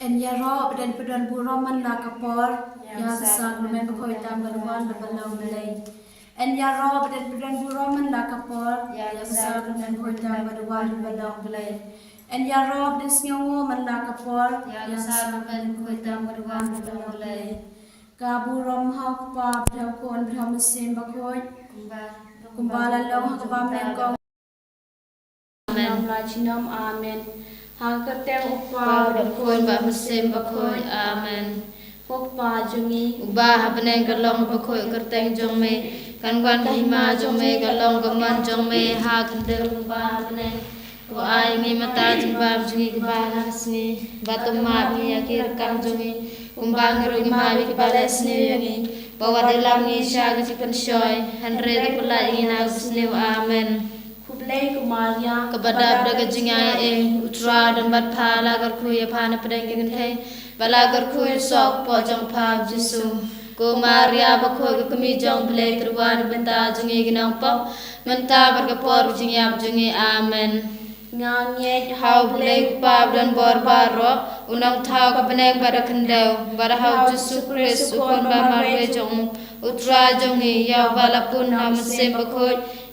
En ya ro dan pedan buroman la kapor ya sasak men bakoi tam galuan babalau belai. En ya ro dan pedan buroman la kapor ya sasak men bakoi tam galuan babalau belai. En ya ro dan snyowo man la kapor ya sasak men bakoi tam galuan babalau belai. Kaburom hau pa bdau kon bdau mesin bakoi kumbala long hakabam lengkong. Amen. Amen. Amen. Hangkerteng upa berkoi ba mesin bakoi amen. Ukpa jungi ubah beneng galong bakoi kerteng jong me kanwan hima jong me galong gaman jong me ha kendel ubah beneng ko ai ngi mata jembam jungi gebah hasni batum ma mi akir kam jungi umbang ru ma bi kebales ni yangi bawa dalam ngi sya gipen shoy andre de pelai ngi na usni amen. Kublai kumalia kepada daga jingai utra dan Baphylla gar kuya phana pedeng gen thai bala gar kuy sok po jong pha jisu ko maria bakho ga kami jong ble truan benta jingi ginang po menta bar ga por jingyam jingi amen. Ngange Hau ble pa dan bor baro unang thau ka beneng bar khendau bar hau jisu kris ukon ba marwe jong utra jongi yaw bala pun ham se bakho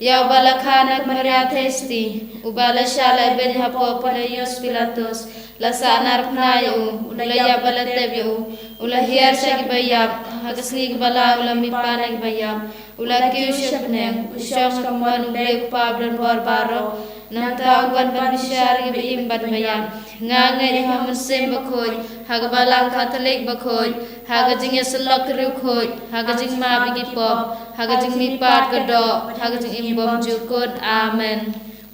yaw bala khana maria thesti ubala shala ben hapo pala yos pilatus la sanar pnayu ula ya bala tebu ula hiar shagi bayam hagasni bala ula mipana bayam ula kiu shapne usham kaman ule pa dan bor baro nanta ugan ban bishar gi im bad bayam ngangai ham se bakho hagbalang khatalik bakho hagajing selok ru kho hagajing ma bigi pop hagajing mi pat kedo hagajing imbom jukut amen.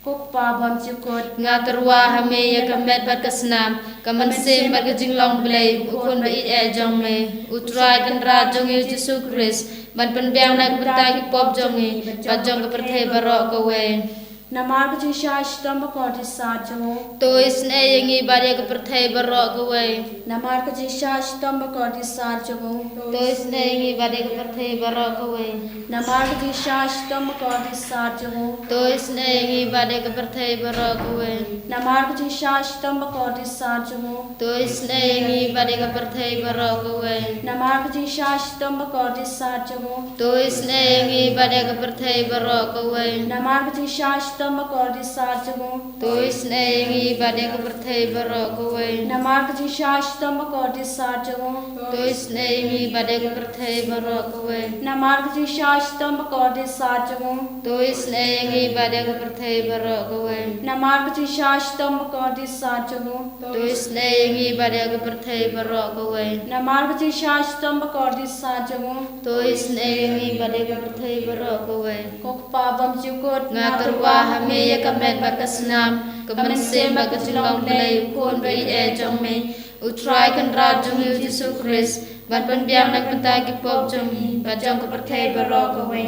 Kukpa bom jukut ngaterwa hame ya kamet bat kasnam kaman se bat gajing long blai ukun ba e jong me utrai kan ra jong Yesus Kris ban penbiang nak betagi pop jong bat jong ke perthe barok kowe namar ka jishash tamba ko disajo to isne yengi barya ke perthe barok kowe namar ka jishash tamba ko disajo to isne yengi barya ke perthe barok kowe namar ka jishash tamba ko disajo to isne yengi barya ke perthe barok kowe namar ka jishash tamba ko disajo to isne yengi barya ke perthe barok kowe namar ka jishash tamba ko disajo to isne yengi barya ke perthe barok kowe namar ka jishash tamba ko disajo to isne yengi barya ke perthe barok kowe namar ka jishash tamba ko disajo to isne yengi barya ke perthe barok kowe namar ka jishash tamba ko disajo to isne yengi barya ke perthe barok kowe namar ka jishash tamba ko disajo to isne yengi barya ke perthe barok kowe namar ka jishash tamba ko disajo to isne yengi barya ke perthe barok kowe kokpa bom jukut ngaterwa hame ya kamet bakasnam kaman se bagajilong blai kon bai e jong me utrai kan ra jong Yesus Kris ban penbiang nak pentagi pop jong ba jong ke perthe barok kowe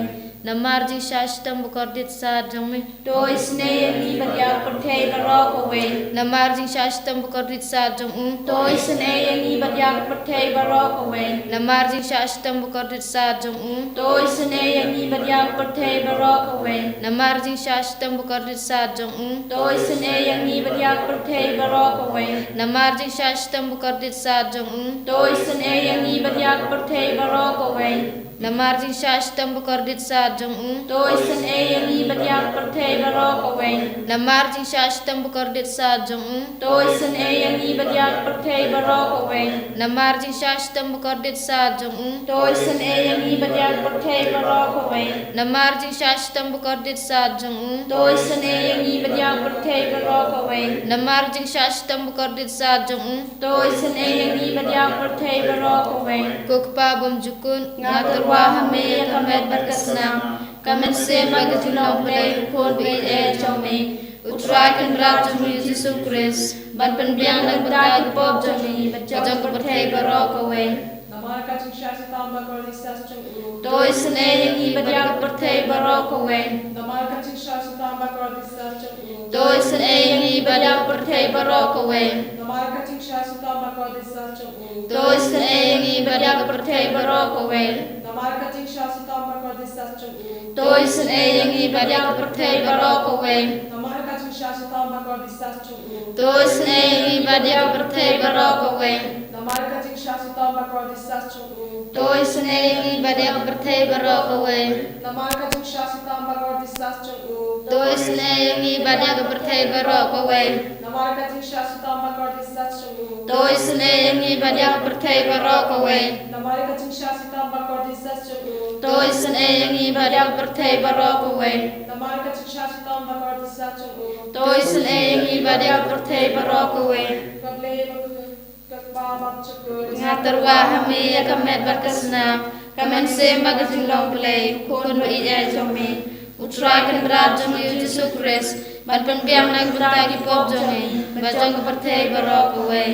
namar jing shashtam bukordit sa jong me to isne yengi barya perthe barok kowe namar jing shashtam bukordit sa jong to isne yengi barya perthe barok kowe namar jing shashtam bukordit sa jong to isne yengi barya perthe barok kowe namar jing shashtam bukordit sa jong to isne yengi barya perthe barok kowe namar jing shashtam bukordit sa jong to isne yengi barya perthe barok kowe namar jing shashtam bukordit sa jong to isne yengi barya perthe barok kowe namar jing shashtam bukordit sa jong to isne yengi barya perthe barok kowe namar jing shashtam bukordit sa jong to isne yengi barya perthe barok kowe namar jing shashtam bukordit sa jong to isne yengi barya perthe barok kowe namar jing shashtam bukordit sa jong to isne yengi barya perthe barok kowe kokpa bom jukun ngaterwa hame ya kamet berkasnam kamen se bagajilong blai kon bai e jong me utrai kan ra jong Yesus Kris ban penbiang nak betagi pop jong me bajong ke perthe barok kowe namar ka jishash tamba ko disajo to isne yengi barya perthe barok kowe namar ka jishash tamba ko disajo to isne yengi barya perthe barok kowe namar ka jishash tamba ko disajo to isne yengi barya perthe barok kowe namar ka jishash tamba ko disajo to isne yengi barya perthe barok kowe namar ka jishash tamba ko disas chung u. Tôi snei ibadia berthe barok we. Namar kaching shasi tam bakor disas chung u. Tôi snei ibadia berthe barok we. Namar kaching shasi tam bakor disas chung u. Tôi snei ibadia berthe barok we. Namar kaching shasi tam bakor disas chung u. Tôi snei ibadia berthe barok we. Namar kaching shasi tam bakor disas chung u. Tôi snei ibadia berthe barok we. Namar kaching shasi tam bakor disas chung u. Tôi snei ibadia berthe barok we. Kable kakbabak chukur. Ngaterwa hami kamet berkesna. Kamen se magazin long play. Kun ba iya jomi. Utrakan berat jomi Yesus Kristus. Ban penbiang nang bertagi pop jomi. Bajang berthe barok we.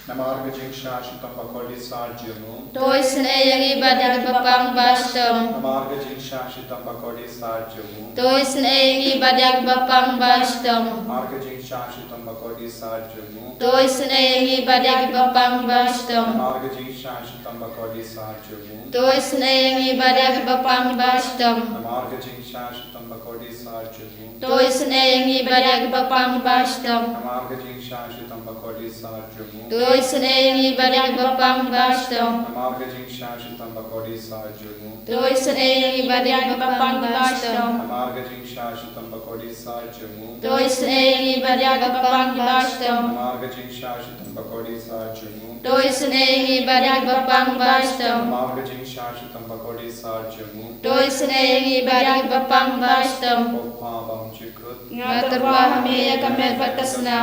Namar kaching shasi tam bakor disas chung u. Tôi snei yang ibadia bapang bastom. Namar kaching shasi tam bakor disas chung u. Tôi snei ibadia bapang bastom. Namar kaching shasi tam bakor disas chung u. Tôi snei ibadia bapang bastom. Namar kaching shasi tam bakor disas chung u. Tôi snei ibadia bapang bastom. Namar kaching shasi tam bakor disas chung u. Tôi snei ibadia bapang bastom. Namar kaching shasi tam bakor disas chung u. Tôi snei ibadia bapang bastom. Namar kaching shasi tam bakor disas chung u. Tôi snei ibadia bapang bastom. Namar kaching shasi tam bakor disas chung u. Tôi snei ibadia bapang bastom. Namar kaching shasi tam bakor disas chung u. Tôi snei ibadia bapang bastom. Namar kaching shasi tam bakor disas chung u. Tôi snei ibadia bapang bastom. Opha bang chikut. Ngaterwa hami kamet berkesna.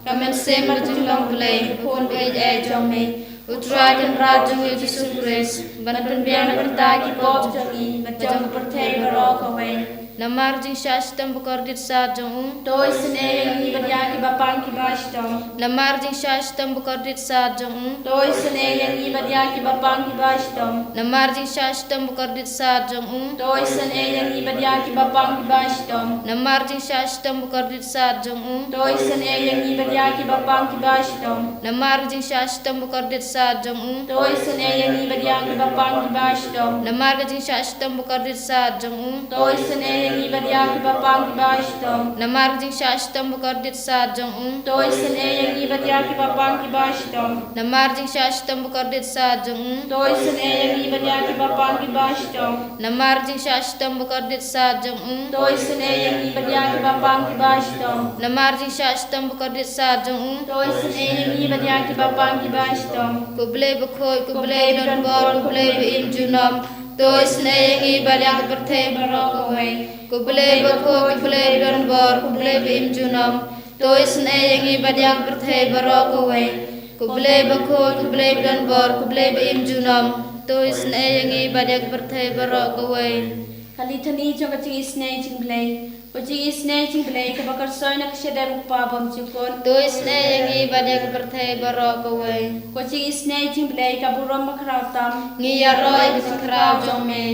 Kamen se marjing long play. Kun ba iya jomi. Utrakan berat jomi Yesus Kristus. Ban penbiang nang bertagi pop jomi. Bajang berthe barok we. Namar jing shastam bukordit sa jong. Tôi snei ibadia bapang bastom. Namar jing shastam bukordit sa jong. Tôi snei ibadia bapang bastom. Namar jing shastam bukordit sa jong. Tôi snei ibadia bapang bastom. Namar jing shastam bukordit sa jong. Tôi snei ibadia bapang bastom. Namar jing shastam bukordit sa jong. Tôi snei ibadia bapang bastom. Namar jing shastam bukordit sa jong. Tôi snei ibadia bapang bastom. Namar jing shastam bukordit sa jong. Tôi snei ibadia bapang bastom. Namar jing shastam bukordit sa jong. Tôi snei ibadia bapang bastom. Namar jing shastam bukordit sa jong. Tôi snei ibadia bapang bastom. Namar jing shastam bukordit sa jong. Tôi snei ibadia bapang bastom. Kuble bukhoi kuble don bor kuble im junam. Tôi snei ibadia berthe barok we. Kuble bukhoi kuble don bor kuble im junam. Tôi snei ibadia berthe barok we. Kuble bukhoi kuble don bor kuble im junam. Tôi snei ibadia berthe barok we. Kali thani jo kaching jingisynei-blei. Jingisynei-blei ka bakar soy na kshedem pabam chukon. Tôi snei ibadia berthe barok we. Jingisynei-blei ka burom makrautam. Ngiya roy biskrao jome.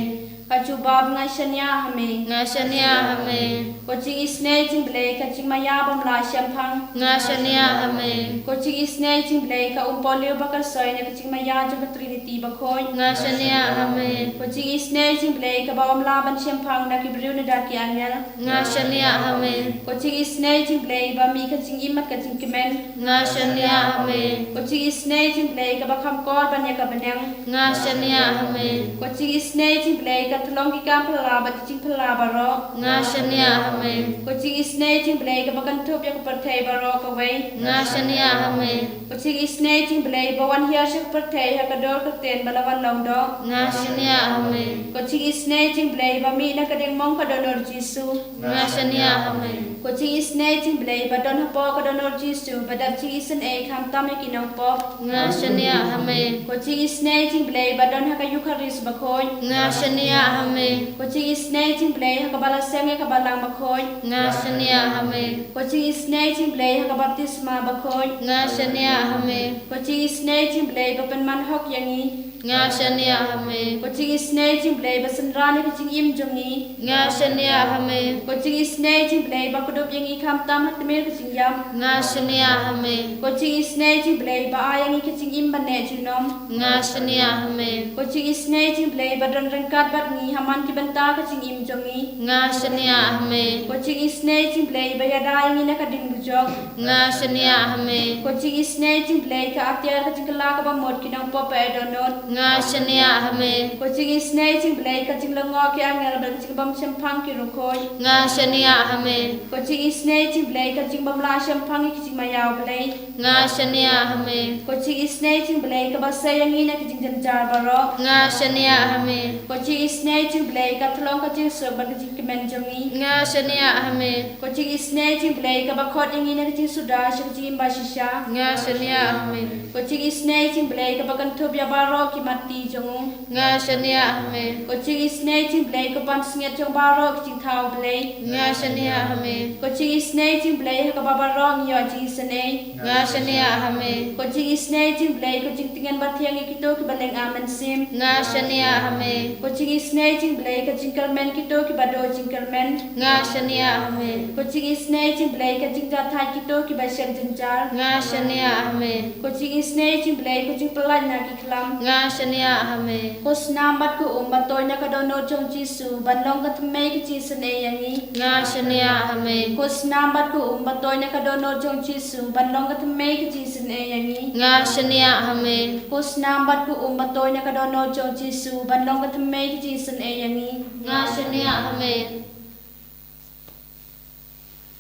Kachubab nga shanya hame. Ngashania hame. Jingisynei-blei ka chingmayabam la shampang. Ngashania hame. Jingisynei-blei ka umpolio bakar soy na kachingmaya jo ka Trinity bakhoy. Ngashania hame. Jingisynei-blei ka bawam laban shampang na kibriu na daki anyal. Ngashania hame. Jingisynei-blei ba mi kaching imat kaching kimen. Ngashania hame. Jingisynei-blei ka bakam kor banya ka banang. Ngashania hame. Jingisynei-blei ka tolong ki kam pelaba kaching pelaba ro. Ngashania hame. Jingisynei-blei ka bakan tup ya ka perthei baro ka wei. Ngashania hame. Jingisynei-blei ba wan hiya shak perthei ha ka dor ka ten balawan long do. Ngashania hame. Jingisynei-blei ba mi na ka ding mong ka donor Jisu. Ngashania hame. Jingisynei-blei ba don hapo ka donor Jisu ba dab jingisynei kam tam ya kinong pop. Ngashania hame. Jingisynei-blei ba don ha ka Eucharist bakhoy. Ngashania hame. Jingisynei-blei ha ka balaseng ya ka balang bakhoy. Ngashania hame. Jingisynei-blei ha ka baptisma bakhoy. Ngashania hame. Jingisynei-blei ba penman hok yangi. nga shania hame Kucing isnei jinglei basenrani kucing im jongi nga shania hame Kucing isnei jinglei bakudup yang ikam tam hatmir kucing yam nga shania hame Kucing isnei jinglei ba ayang kucing im bane jinom nga shania hame Kucing isnei jinglei badon rengkat bat ni haman ki benta kucing im jongi nga shania hame Kucing isnei jinglei bayada yang ina kadin bujok nga shania hame Kucing isnei jinglei ka atiar kucing kelak ba mod kinang pop edonot nga shania hame Kucing isnei jinglei kucing lengo ki angel ba kucing bam sempang ki rukoi nga shania hame Kucing isnei jinglei kucing bam la sempang ki kucing mayau blei nga shania hame Kucing isnei jinglei ka basa yang ina kucing janjar baro nga shania hame Kucing isnei jinglei ka tolong kucing sobat kucing kemen jongi nga shania hame Kucing isnei jinglei ka bakot yang ina kucing sudah kucing basisha nga shania hame Kucing isnei jinglei ka bakan tup ya baro ki mati jongu nga shania hame Kucing isnei jinglei ka pan singet jong baro kucing thau blei nga shania hame Kucing isnei jinglei ka babarong yo jingisynei nga shania hame Kucing isnei jinglei kucing tingan batiang ikito ki baleng amen sim nga shania hame Kucing isnei jinglei ka jingkermen kito ki bado jingkermen nga shania hame Kucing isnei jinglei ka jingjathai kito ki basyang jenjar nga shania hame Kucing isnei jinglei kucing pelan na ki klam nga shania hame Kus nambat ku umatoy na kadono jong jisu banlong ka tmei ki jingisynei yangi nga shania hame Kus nambat ku umatoy na kadono jong jisu banlong ka tmei ki jingisynei yangi nga shania hame Kus nambat ku umatoy na kadono jong jisu banlong ka tmei ki jingisynei yangi nga shania hame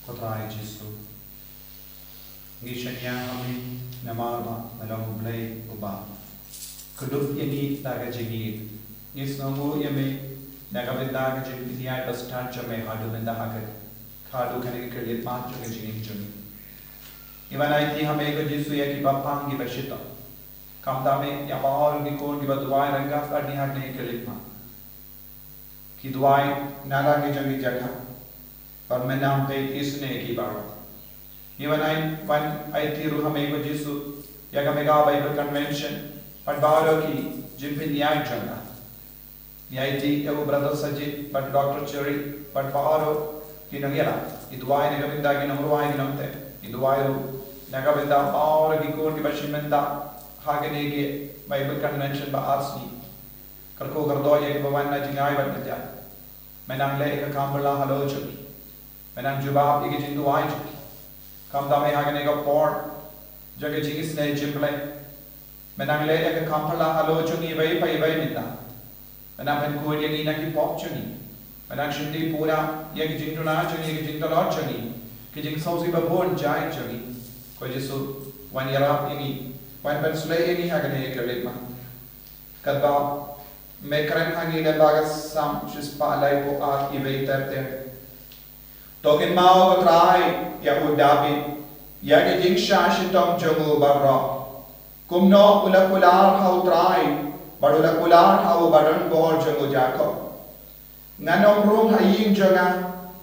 Kotrai Jesu. Ngishanya hami namarma nalahublay uba. Kudup yani daga jingid. Nisnongu yame nagavindaga jingidiyay bastancha me hadu mendahagat. Khadu kane kirlit macho ke jingid juni. Ivanai hame ko Jesu yaki bapangi bashita. Kamdame yamahor gikon gibaduay ranga kadni hakne kirlit ma. Ki duay naragi jangi jagha. और मैं नाम पे इसने की बारो even I तीरु हमें को जिसु या का मेगा बाइबल कन्वेंशन पर बारो की जिन पे न्याय चलना न्याय टी या वो ब्रदर सजित पर डॉक्टर चेरी पर बारो की नगेरा इदवाई ने कबिंदा की नमरुआई की नमते इदवाई रो नगबिंदा और की कोर की बशिमंदा हागे ने के बाइबल कन्वेंशन बा आर्सनी करको कर दो ये के भगवान ना जिंगाई बन जा मैं नाम ले एक काम बला हलो चुकी Menang jubab igi jindu waj. Kam dame hagane ga por. Jage Jingisynei-blei. Menang le ka kampala halo chungi vai pai vai minta. Menang pen kuid yagi na ki pop chungi. Menang shindi pura yagi jindu na chungi yagi jindu lot chungi. Ki jing sausi ba bon jai chungi. Ko Jesu wan yarap yagi wan pen sulai yagi hagane ka lema. Kadba me kran hangi le bagas sam shis pa lai po at i vai terte. Tokin mau ko try ya u David ya ke jingsha shitom jogu barra kumno ulakular hau try badulakular hau badan bor jogu Jacob nganom rum haying joga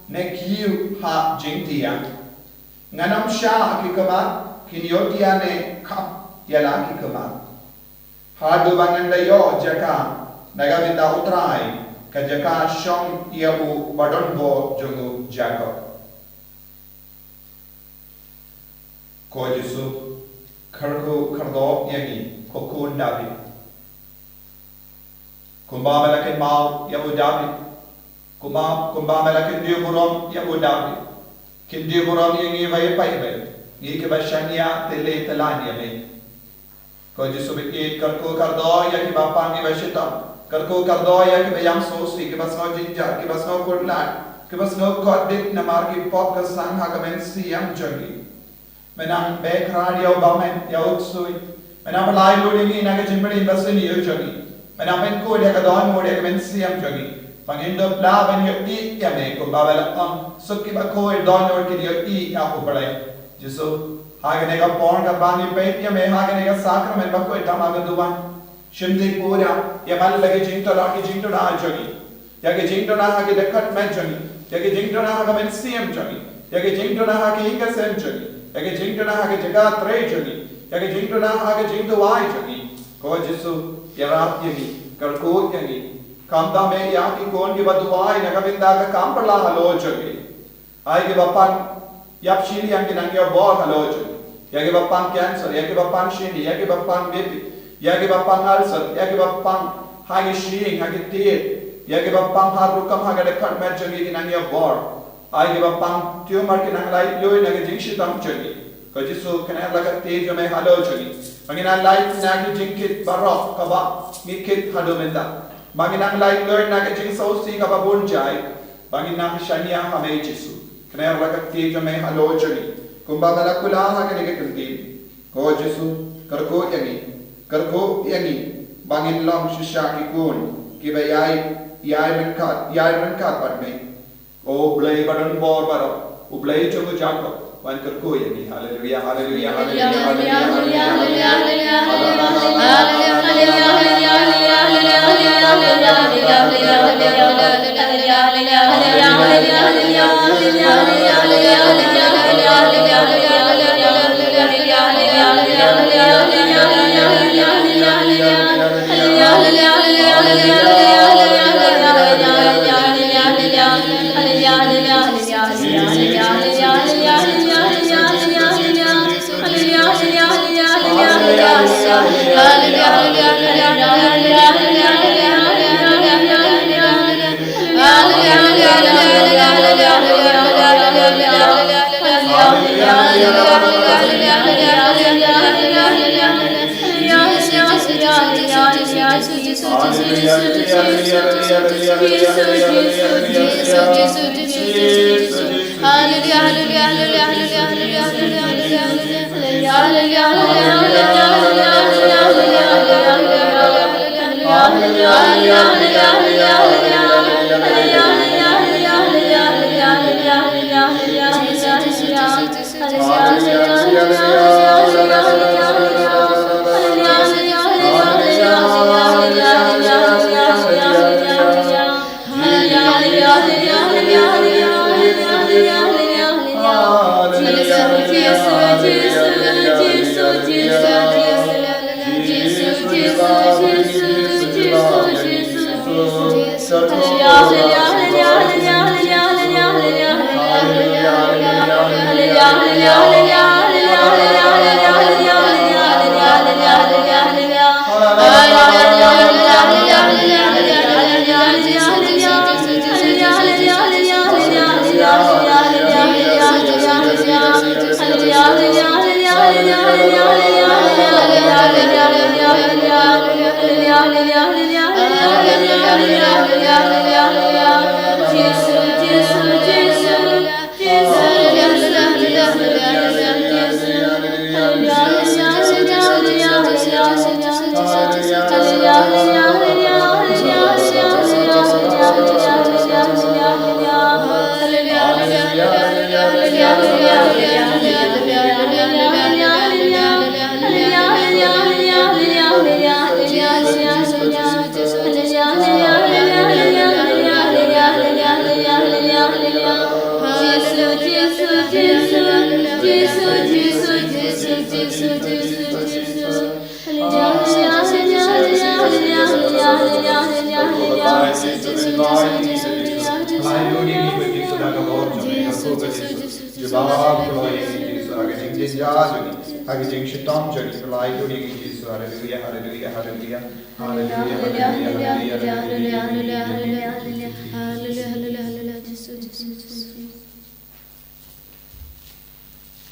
ne kiu ha jingtia nganom sha akikama kinyotia ne kap yala akikama hadu bananda yo jaka nagavinda utrai Kajaka shong iabu badon bo jogu Jacob. Ko Jesu kharku khardo yagi kokun David. Kumba malakin mau yabu David. Kumba malakin diuburom yabu David. Kin diuburom yagi vai pai vai. Ni ke bashania tele telania me. Ko Jesu bikit karku kardo yagi bapangi bashitam. Karko kardoya ke bayam sosi ke basno jinja ke basno kurlan ke basno kodik namar ki pop ka sang ha kamen siam jogi menang back radio bamen ya utsui menang lai lo ni na ke jimbari basni yo jogi menang pen ko ya ka don mo de kamen siam jogi pangin do bla ben yo I ya me ko babala sukki ba ko don or ki yo I ya ko padai Jesu hagane ka pon ka bangi pe ya me hagane ka sacrament ba ko tamaga duwan Shimdi pura ya mal lage jinto na ki jinto na jogi ya ke jinto na ha ke dekat men jogi ya ke jinto na ha ka men siam jogi ya ke jinto na ha ke inga sem jogi ya ke jinto na ha ke jaga tre jogi ya ke jinto na ha ke jinto wai jogi ko Jesu yarap yangi karko yangi kamda me ya ki kon ki baduai nagavinda ka kampala halo chagi ai ke bapan yap shili yang kinangya bor halo chagi ya ke bapan cancer ya ke bapan shini ya ke bapan BP ya ke bapan ulcer ya ke bapan hagi shing hagi teeth ya ke bapan harukam hagade khatmer chagi kinangya bor ai ke bapan tumor kinang lai loi nage jingshitam chagi ko jisu kana laga tej me halo chagi Bangina light nagi jingkit barok kaba ngikit hadumenda. Bangina light learn nagi jing sausi kaba bunjai. Bangina shania hame jisu. Kena rakat tiga me halo jani. Kumba malakula ha kene kentin. Ko jisu karko yangi. Bangin long shishaki kun. Kiba yai renkat padme. O blai badan bor barok. O blai chungu jako. Wan karko yangi. Hallelujah, hallelujah, hallelujah, hallelujah,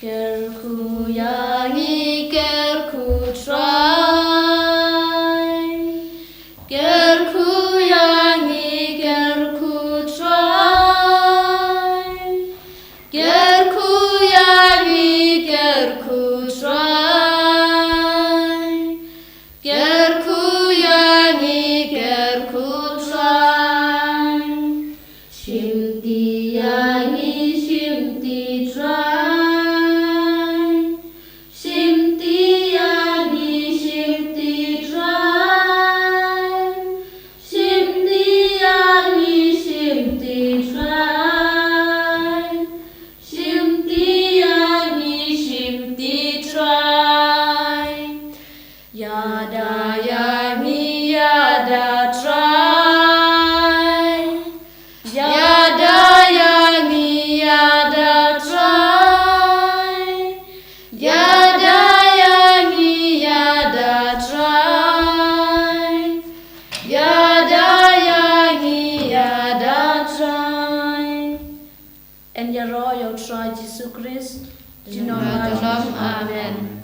Kerku yangi kerku try. Kerku yangi kerku try. Kerku yangi kerku try. Kerku yangi kerku try. Shimti yangi shimti try. and ya ro yo try Jesus Christ. Amen.